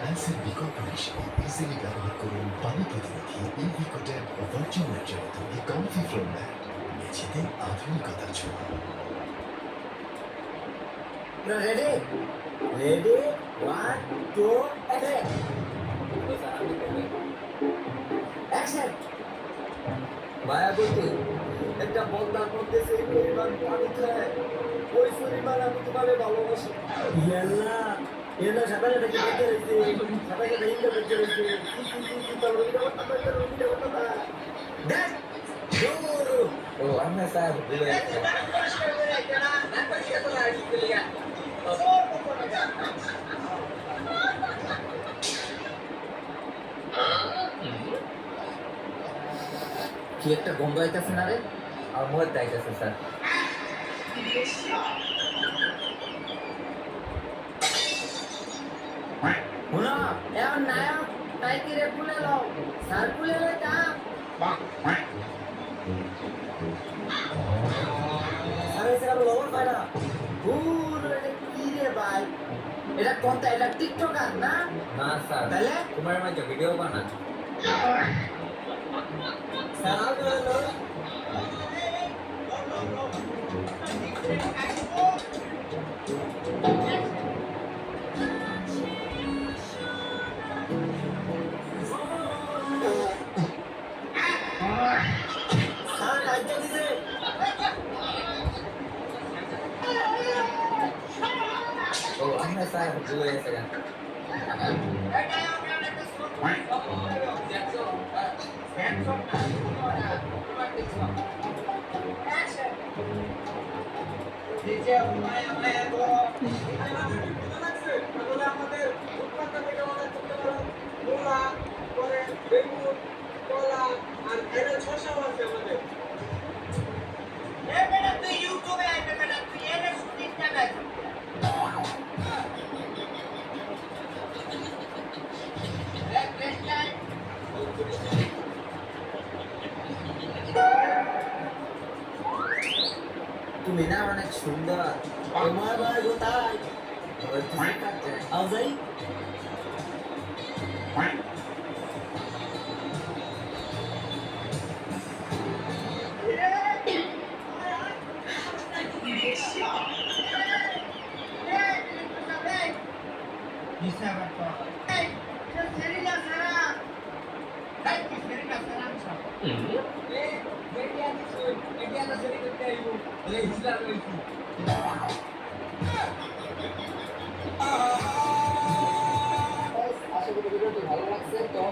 অ্যান্সের বিকল্প হিসেবে ইজিলি ব্যবহার করুন পানি প্রতিরোধী ইভিকো ট্যাব ও ভার্জিন ন্যাচারাল তৈরি কমফি ফ্লোর ম্যাট, মেঝেতে আধুনিকতার ছোঁয়া। Ready? Ready? One, two, three. Action! মায়া বলতে একটা বন্যার মধ্যে সেই পরিমাণ পানি খায় ওই পরিমাণ আমি তোমারে ভালোবাসি। Yalla! Yalla, সাঁতারে দেখে দেখে রয়েছে। সাঁতারে দেখে দেখে রয়েছে। দেখ! ও আমরা স্যার বলে কি একটা গন্ধ আইতাছে না রে? আমার মনে চাইতেছে স্যার। শুনো, এখন নায়ক তাইকিরে পুলে লও। স্যার পুলে লই তা। স্যার এসে কারো লবণ পায় না। ভুল, এটা কি রে ভাই? এটা কোনটা? এটা টিকটকার না? না স্যার তাহলে? তোমার মাঝে ভিডিও বানা স্যার আর বলে লই। স্যার কাইতে দিছে। ও আমরা স্যার বলে এসে গেল আমাদের উৎপাদন থেকে অনেক করতে পারো মূলা পরে বেগুন কলা আর এর শসাও আছে আমাদের তুমি না অনেক সুন্দর। তোমার বাড়ি কোথায়? আও যাই। আশা করি ভিডিওটি ভালো লাগছে। তো